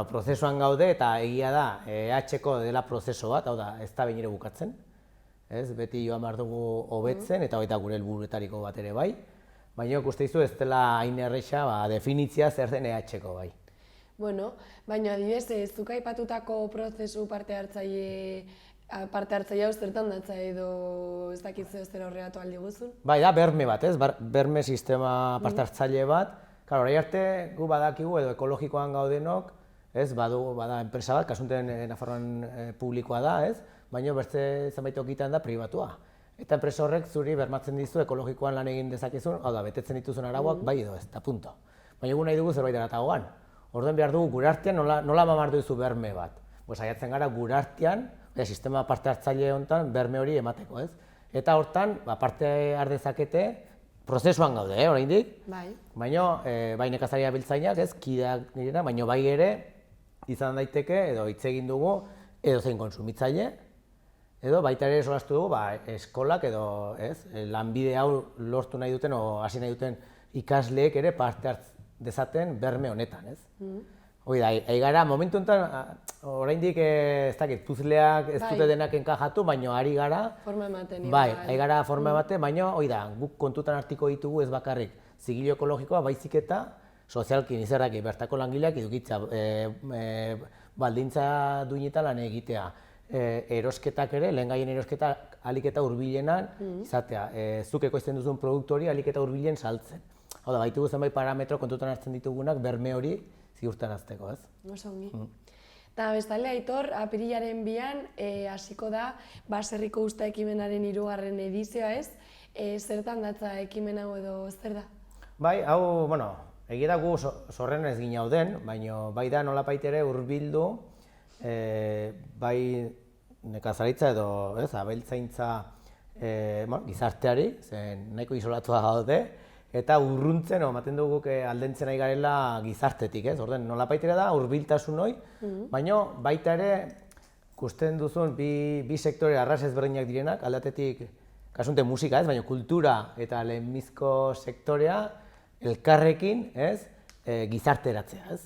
prozesuan gaude eta egia da, EH-ko dela prozeso bat, hau da, ez da behin ere bukatzen, beti joan behar dugu hobetzen eta baita gure helburuetariko bat ere bai, baina ikuste dizu ez dela hain erresa definitzia zer den EH-ko bai. Baina adibidez, zuk aipatutako prozesu parte hartzaile hau zertan datza edo ez dakitzu zer horreatu aldi guzun? Bai, da berme bat, berme sistema parte hartzaile bat, orai arte gu badakigu edo ekologikoan gaudenok, bada enpresa bat, kasunten Nafarroan publikoa da, baina beste zenbait tokitan da pribatua. Eta enpresa horrek zuri bermatzen dizu ekologikoan lan egin dezakezun, hau da, betetzen dituzun arauak, bai edo ez, eta punto. Baina egun nahi dugu zerbait eratagoan. Orduan behar dugu gure artean nola mamar duzu berme bat. Saiatzen gara gure artean, sistema parte hartzaile honetan berme hori emateko, ez? Eta hortan, parte har dezakete, prozesuan gaude, oraindik. Baina, bai nekazaria biltzainak, kideak direna, baina bai ere, izan daiteke, edo hitz egin dugu, edo zein kontsumitzaile, edo baita ere solastu dugu eskolak edo lanbide hau lortu nahi duten o hasi nahi duten ikasleek ere parte hartz dezaten berme honetan, ez? Hoi da, gara, momentu honetan, oraindik ez dakit, puzleak ez dute denak enkajatu, baina ari gara... Forma ematen. Bai, gara forma ematen, baina, hoi da, guk kontutan hartiko ditugu ez bakarrik zigilo ekologikoa, baizik eta sozialki nizerraki bertako langileak edukitza, baldintza duinetan lan egitea, erosketak ere, lehengaien erosketak alik eta hurbilenan izatea, zuk ekoizten duzun produktu hori alik eta hurbilen saltzen. Hau da, baitugu zenbait parametro kontutan hartzen ditugunak berme hori ziurtarazteko, ez? Oso ongi. Eta bestalde, Aitor, apirilaren 2 hasiko da Baserriko Usta ekimenaren 3. edizioa, ez? Zertan datza ekimen hau edo zer da? Bai, hau, bueno, egia da gu sorren ez gina den, baina bai da nolapait ere hurbildu, bai nekazaritza edo abeltzaintza gizarteari, zen nahiko isolatua gaude, eta urruntzen, ematen dugu aldentzen ari garela gizartetik, ez? Orden, nolapait ere da hurbiltasun hori, baina baita ere ikusten duzun bi sektore arras ezberdinak direnak, aldatetik kasunte musika, ez? Baina kultura eta lehenbizko sektorea elkarrekin, ez? Gizarteratzea, ez?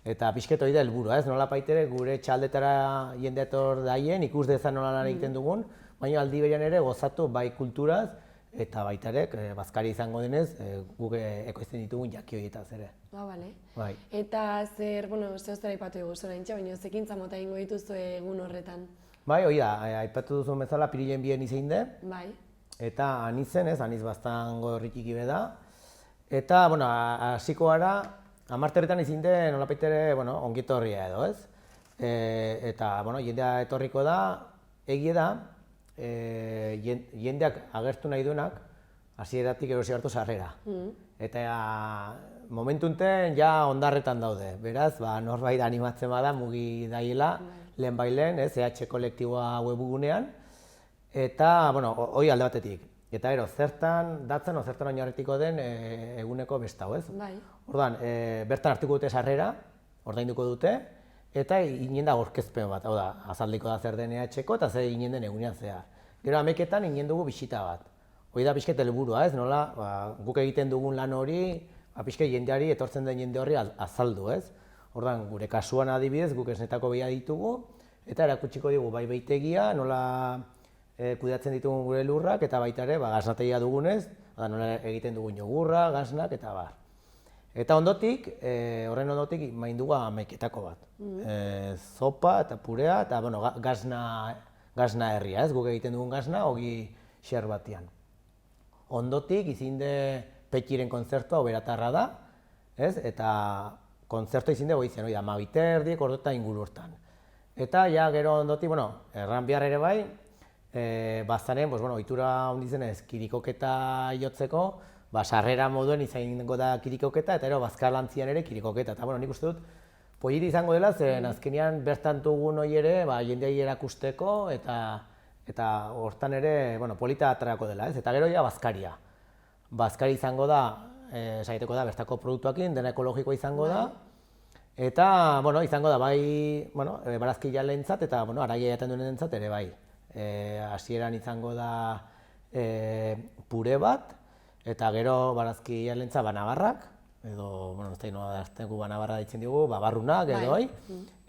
Eta pixket hori da helburua, ez? Nolapait ere gure txaldetara jende etor daien, ikus dezan nola lan egiten dugun, baina aldi berean ere gozatu bai kulturaz, eta baita ere, bazkari izango denez, guk ekoizten ditugun jaki horietaz ere. Bale. Bai. Eta zer, zehoztera aipatu dugu zoraintxe, baina zekintza mota egingo dituzu egun horretan. Bai, hori da, aipatu duzun bezala apirilen 2 izein den. Bai. Eta anitzen, aniz baztango herritiki beda. Eta, hasiko gara, amarterretan izin den nolapait ere, ongieto horria edo, ez? Eta, jendea etorriko da, egie da, jendeak agertu nahi duenak, hasieratik erosi hartu sarrera. Eta momentu enten ja ondarretan daude, beraz, norbait animatzen bada mugi daiela, lehen bailen, EH kolektiboa webgunean, eta, hori alde batetik. Eta zertan datzen, zertan oinarritiko den eguneko bestau, ez? Bai. Orduan, bertan hartuko dute sarrera, ordainduko dute, eta inen da aurkezpen bat, hau da, azaldiko da zer den EH-ko eta zer inen den egunean zehar. Gero ameketan inen dugu bisita bat. Hori da pixket helburua, ez? Nola, guk egiten dugun lan hori, pixket jendeari, etortzen den jende horri azaldu, ez? Orduan, gure kasuan adibidez, guk esnetako behia ditugu, eta erakutsiko digu bai behitegia, nola kudeatzen ditugun gure lurrak, eta baita ere, gaznategia dugunez, nola egiten dugun jogurra, gaznak, eta bar. Eta ondotik, horren ondotik, main dugu ameketako bat. Zopa eta purea, eta gazna herria, ez? Guk egiten dugun gazna, hogi xer batian. Ondotik, izinde Petxiren kontzertua, oberatarra da, ez? Eta kontzertua izinde goizian, hori da, 12:30 ordota inguru hortan. Eta, ja, gero ondotik, erran behar ere bai, bazaren, ohitura hondizen ez, kirikoketa jotzeko, sarrera moduen izango da kirikoketa, eta bazkarlantzian ere kirikoketa. Eta, nik uste dut, politi izango dela, zeren azkenean bertan dugun hori ere, jendeai erakusteko, eta hortan ere, polita atrako dela, ez? Eta gero ja bazkaria. Bazkari izango da, saiteko da, bertako produktuakin, dena ekologikoa izango da, eta, izango da, bai, barazki jalentzat, eta, araia jaten duen entzat ere, bai. Hasieran izango da pure bat, eta gero barazki jalentzat banabarrak, edo, ez da inoa daztegu banabarra ditzen dugu, barrunak edo hoi,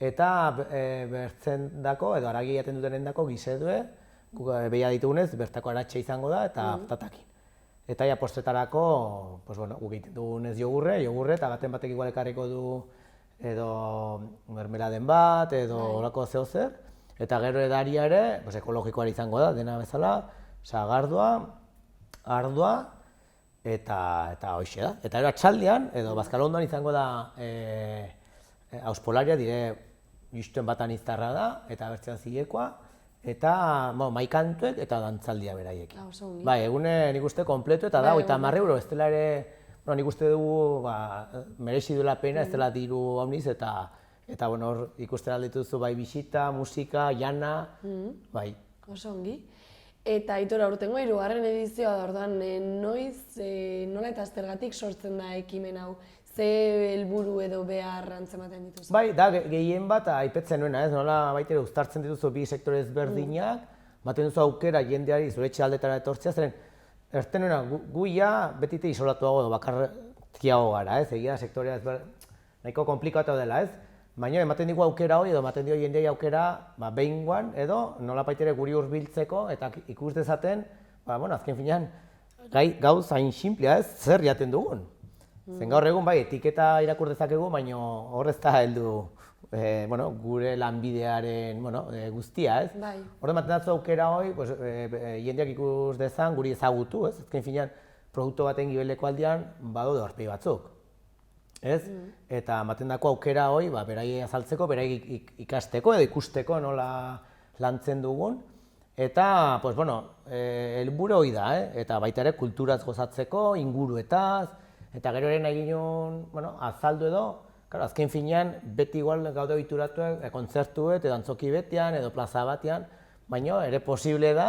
eta bertzen dako, edo aragi jaten duten endako gizedue, behia ditugunez, bertako aratxe izango da, eta tatakin. Eta ja postretarako, guk egiten dugunez jogurre, eta baten batek igual ekarriko du edo mermeladen bat, edo horako zeo zer, eta gero edaria ere, ekologikoari izango da, dena bezala, sagardua, ardua, eta hoxe da. Eta atxaldean, edo Bazkalondoan izango da auspolaria, dire, justuen batan iztarra da, eta bertzean zilekoa, eta maikantuek eta dantzaldia beraiekin. Bai, egune nik uste kompletu eta da, eta €10, ez dela ere, nik uste dugu merezi duela pena, ez dela diru hauniz, eta hor ikusten aldituzu bai bisita, musika, jana, bai. Oso ongi. Eta Aitor, aurtengo 3. edizioa da, orduan, noiz, nola eta zergatik sortzen da ekimen hau? Ze helburu edo behar antzematen dituzu? Bai, da, gehien bat aipetzen nuena, ez? Nola baita ere uztartzen dituzu bi sektore ezberdinak, ematen duzu aukera jendeari zure etxe aldetara etortzea, zeren ertenena gu ja betite isolatuago edo bakartiago gara, ez? Egia sektorea nahiko komplikatu dela, ez? Baina ematen digu aukera hori edo ematen dio jendeei aukera behingoan edo nolabait ere guri hurbiltzeko eta ikus dezaten, azken finean gauz hain sinplea, ez? Zer jaten dugun. Zen gaur egun bai etiketa irakur dezakegu, baina hor ez da heldu gure lanbidearen guztia, ez? Hor ematen datzu aukera hori, jendeak ikus dezan guri ezagutu, ez? Azken finean produktu baten gibeleko aldean badaude aurpegi batzuk. Ez? Eta ematen dako aukera hori, berai azaltzeko, berai ikasteko edo ikusteko nola lantzen dugun. Eta, helburu hori da, eta baita ere kulturaz gozatzeko, inguruetaz, eta gero ere nahi ginen, azaldu edo, azken finean, beti igual gaude ohituratuak kontzertuet edo antzoki betean edo plaza batean, baina ere posible da,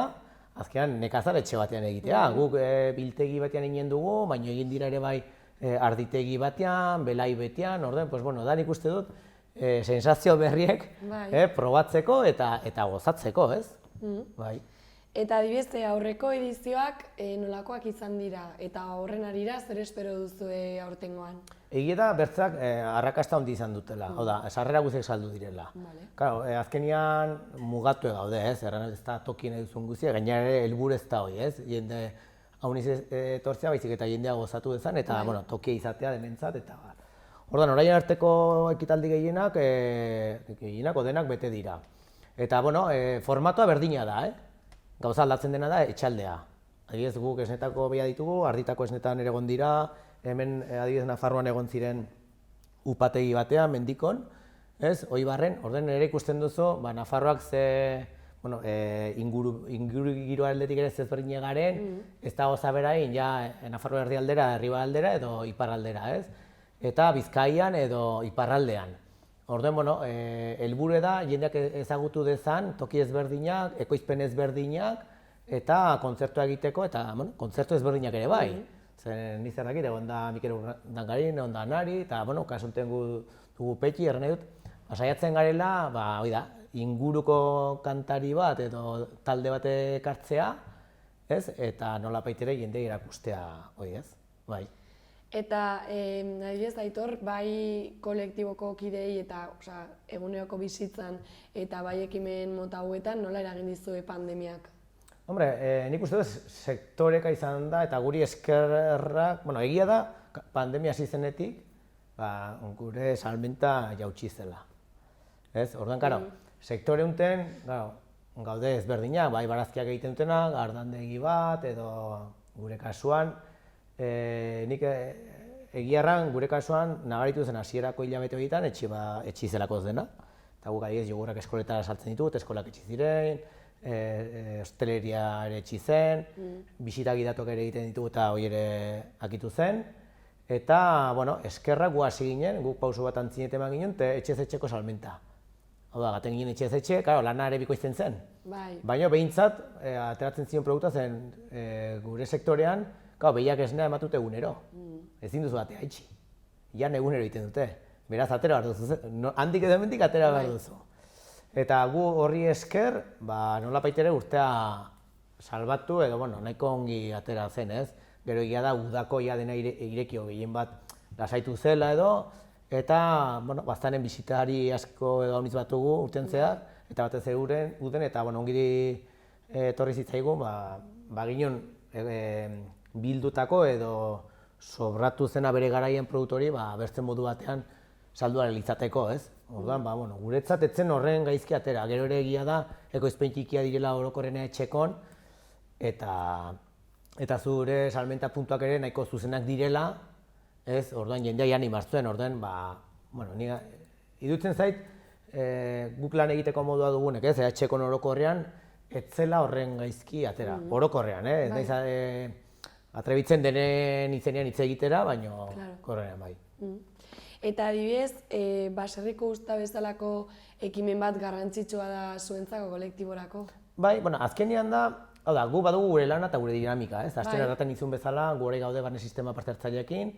azkenean nekazal etxe batean egitea. Guk biltegi batean egin dugu, baina egin dira ere bai arditegi batean, belai betean, da nik uste dut, sensazio berriek probatzeko eta gozatzeko, ez? Eta adibidez, aurreko edizioak nolakoak izan dira, eta horren arira zer espero duzue aurtengoan? Egia da bertzak arrakasta handi izan dutela, hau da, sarrera guztiak saldu direla. Azkenean mugatu gaude, ez? Erran ez da tokien eduzun guztiak, gainera ere helburu ez da hori, ez? Jende hauniz etortzea baizik eta jendea gozatu dezan, eta tokia izatea denentzat, eta ordan, orain arteko ekitaldi gehienak odenak bete dira. Eta, formatoa berdina da, gauza aldatzen dena da etxaldea. Adibidez, guk esnetako behia ditugu, arditako esnetan ere egon dira, hemen adibidez Nafarroan egon ziren upategi batean, mendikon, ez, Oibarren, orden ere ikusten duzu, Nafarroak ze inguru giroa aldetik ere zezberdina garen, ez da goza berain, ja Nafarro erdialdera, erribaldera edo iparraldera, ez? Eta Bizkaian edo iparraldean. Orduan, helburu da jendeak ezagutu dezan, toki ezberdinak, ekoizpen ezberdinak, eta kontzertua egiteko, eta kontzertu ezberdinak ere bai. Zer nizer dakit, egon da Mikel Urdangarin, egon da Nari, eta kasunten dugu Petxi, erren edut, saiatzen garela, hori da, inguruko kantari bat edo talde bat ekartzea, ez? Eta nolabait ere jende erakustea, hori ez? Bai. Eta, adibidez, Aitor, bai kolektiboko kidei eta eguneroko bizitzan eta bai ekimen mota hauetan nola eragin dizue pandemiak? Hombre, nik uste dut sektoreka izan da eta guri eskerrak, egia da, pandemia hasi zenetik, gure salmenta jautsi zela. Ez, orduan, sektore unten, gaude ezberdinak, bai barazkiak egiten dutenak, ardandegi bat edo gure kasuan, nik egiarran gure kasuan nabaritu zen hasierako hilabete horietan etxi zelakoz dena. Eta guk adibidez jogurrak eskoletara saltzen ditut, eskolak etxi ziren, hosteleria ere etxi zen, bisita gidatok ere egiten ditugu eta hori ere akitu zen. Eta, eskerrak gu hasi ginen, guk pauso bat antzinet eman ginen, etxez-etxeko salmenta. Hau da, gaten ginen etxez-etxe, lana ere bikoizten zen. Baina behintzat, ateratzen zion produktua zen gure sektorean, behiak esnea ematute egunero, ezin duzu batea itxi. Ian egunero egiten dute, beraz atera behar duzu, handik edo hemendik atera behar duzu. Eta gu horri esker, nolabait ere urtea salbatu edo nahiko ongi atera zen, ez? Gero egia da, udako ia dena irekio gehien bat lasaitu zela edo, eta baztanen bisitari asko edo hauniz batugu urten zehar, eta batez uden, eta ongiri etorri zitzaigu, ginen bildutako edo sobratu zena bere garaien produktori bertzen modu batean saldu ahal izateko, ez? Orduan, guretzat etzen horren gaizki atera. Gero ere egia da, ekoizpen txikia direla orokorrena etxekon, eta zure salmenta puntuak ere nahiko zuzenak direla, ez? Orduan jendea jani martzuen, orduan, idutzen zait, guk lan egiteko modua dugunek, ez? Etxekon orokorrean, etzela horren gaizki atera, orokorrean, ez? Atrebitzen denen izenean hitz egitera, baina korrenean bai. Eta adibidez, baserriko usta bezalako ekimen bat garrantzitsua da zuentzako kolektiborako? Bai, azkenean da, gu badugu gure lana eta gure dinamika, ez? Azten erraten izun bezala, gure gaude barne sistema parte-hartzaileekin,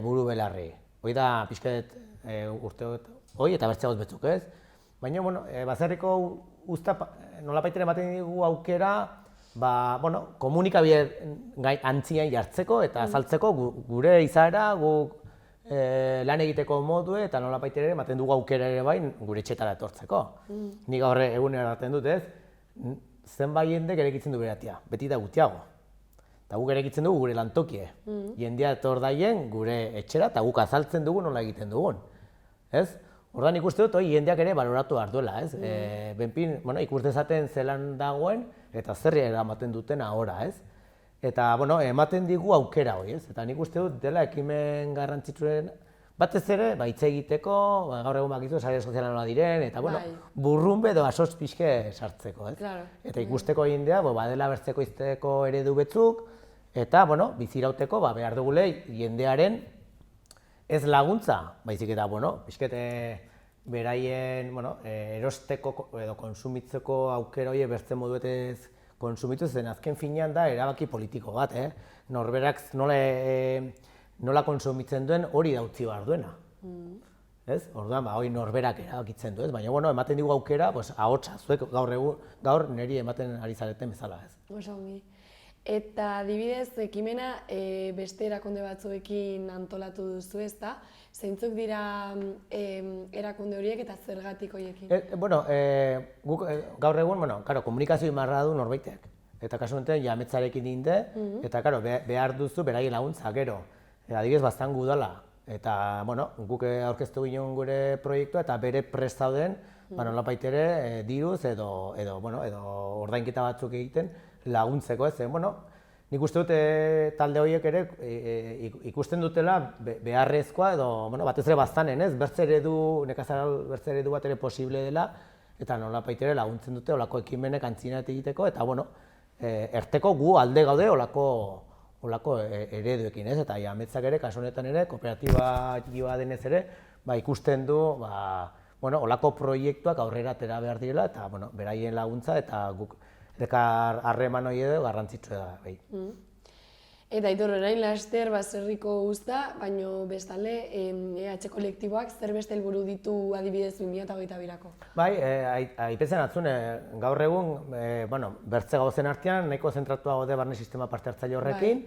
buru belarri. Hoi da, pixket urteot, hoi eta bertzeagoz betzuk, ez? Baina, baserriko nolabait ere ematen digu aukera, komunikabide antzian jartzeko eta azaltzeko gure izaera, guk lan egiteko modue eta nolabait ere ematen dugu aukera ere bai gure etxetara etortzeko. Nik gaur egunera hartzen dut, ez? Zenbait jendek erekitzen du bere atea, beti da gutiago. Eta guk erekitzen dugu gure lantokie. Jendea etor daien gure etxera eta guk azaltzen dugu nola egiten dugun. Ez? Orduan ikuste dut, jendeak ere baloratu behar duela, ez? Benpin, ikus dezaten zelan dagoen eta zerri eramaten duten ahora, ez? Eta, ematen digu aukera hori, ez? Eta nik uste dut dela ekimen garrantzitsuen batez ere, hitz egiteko, gaur egun bakizu sare soziala nola diren, eta, burrunbe edo asoz pixke sartzeko, ez? Eta ikusteko jendea, badela bertzeko izteko eredu betzuk, eta, bizirauteko, behar dugule jendearen ez laguntza, baizik eta, pixkete beraien, erosteko edo konsumitzeko aukera hori bertzen moduetez konsumitu zen azken finean da erabaki politiko bat, norberak nola konsumitzen duen hori dautzi behar duena. Orduan, hori norberak erabakitzen du, baina, ematen digu aukera, ahotsa, zuek gaur niri ematen ari zareten bezala, ez. Oso ongi. Eta adibidez, ekimena beste erakunde batzuekin antolatu duzu, ezta? Zeintzuk dira erakunde horiek eta zergatik horiekin? Guk gaur egun, komunikazio imarra du norbaitek. Eta kasu honetan jametzarekin dinde, eta behar duzu beraien laguntza, gero. Adibidez, baztan gudala. Eta, guk aurkeztu ginen gure proiektua eta bere prest dauden, nolabait ere diruz edo ordainketa batzuk egiten laguntzeko, ez? Nik uste dut talde horiek ere ikusten dutela beharrezkoa edo batez ere baztanen, ez? Nekazaral bertze eredu bat ere posible dela eta nolabait ere laguntzen dute olako ekimenek antzineat egiteko eta erteko gu alde gaude olako ereduekin, ez? Eta jametzak ere, kasu honetan ere, kooperatiba denez ere, ikusten du olako proiektuak aurrera atera behar direla eta beraien laguntza eta guk dekar harreman hori edo garrantzitsua da, bai. Eta Aitor, orain laster baserriko uzta, baina bestalde EH kolektiboak zer beste helburu ditu adibidez 2022-ako? Bai, aipetzen atzun, gaur egun, bertze gauzen artean, nahiko zentratua gaude barne sistema parte hartzaile horrekin.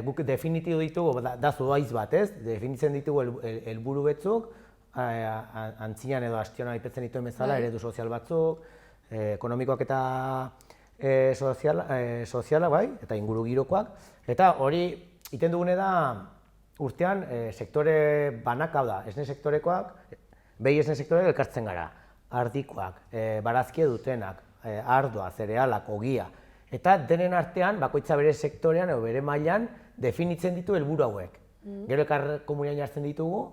Guk definititu ditugu, da zuaiz bat, ez? Definitzen ditugu helburu betzuk, antzinean edo hastion aipetzen dituen bezala, eredu sozial batzuk, ekonomikoak eta sozialak, bai, eta inguru girokoak. Eta hori, iten dugune da, urtean, sektore banak, hau da, esne sektorekoak, behi esne sektoreak elkartzen gara. Ardikoak, barazkie dutenak, ardoa, zerealak, ogia. Eta denen artean, bakoitza bere sektorean edo bere mailan, definitzen ditu helburu hauek. Gero elkar komunian jartzen ditugu,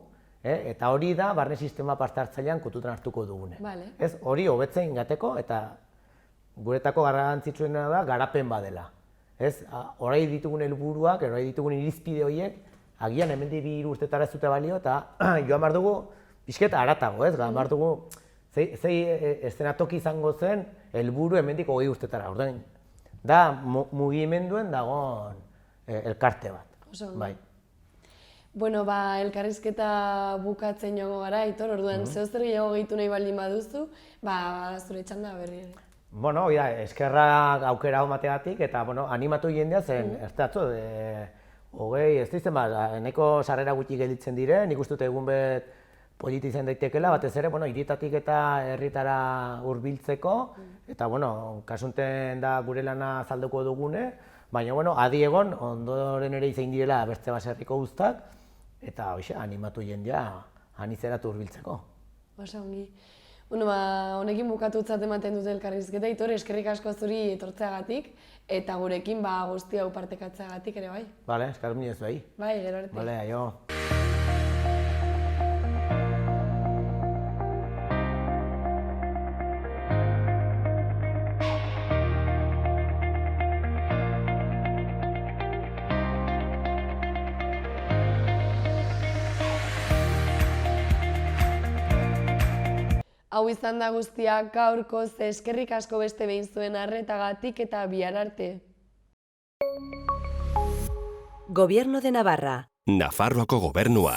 eta hori da barne sistema parte hartzailean kontutan hartuko dugune. Hori hobetzen gateko eta guretako garrantzitsuena da garapen badela. Orain ditugun helburuak, orain ditugun irizpide horiek, agian hemendik 2 urtetara ez dute balio eta joan behar dugu pixket haratago, joan behar dugu zei eszenatoki izango zen helburu hemendik 20 urtetara. Orduan, da mugimenduen dagoen elkarte bat. Bai. Bueno, elkarrizketa bukatzen joango gara, Aitor, orduan zehozer gehiago gehitu nahi baldin baduzu, zure txanda berri ere. Eskerrak aukera mateatik eta animatu jendea zen, erteatzu, ez dizten nahiko sarrera gutxi gelditzen dire, nik uste dut egun bet politi izan daitekela, batez ere, hirietatik eta herritara hurbiltzeko, eta, kasunten da gure lana azalduko dugune, baina, adi egon, ondoren ere izain direla bertze baserriko guztak, eta animatu jendea anizeratu hurbiltzeko. Oso ongi. Honekin bukatutzat ematen dute elkarrizketa, Aitor, eskerrik asko zuri etortzeagatik, eta gurekin guzti hau partekatzeagatik ere bai. Bale, eskerrik minez bai. Bai, gero arte. Bale, aio. Hau izan da guztiak gaurkoz, eskerrik asko beste behin zuen arretagatik eta bihar arte. Gobierno de Navarra. Nafarroako gobernua.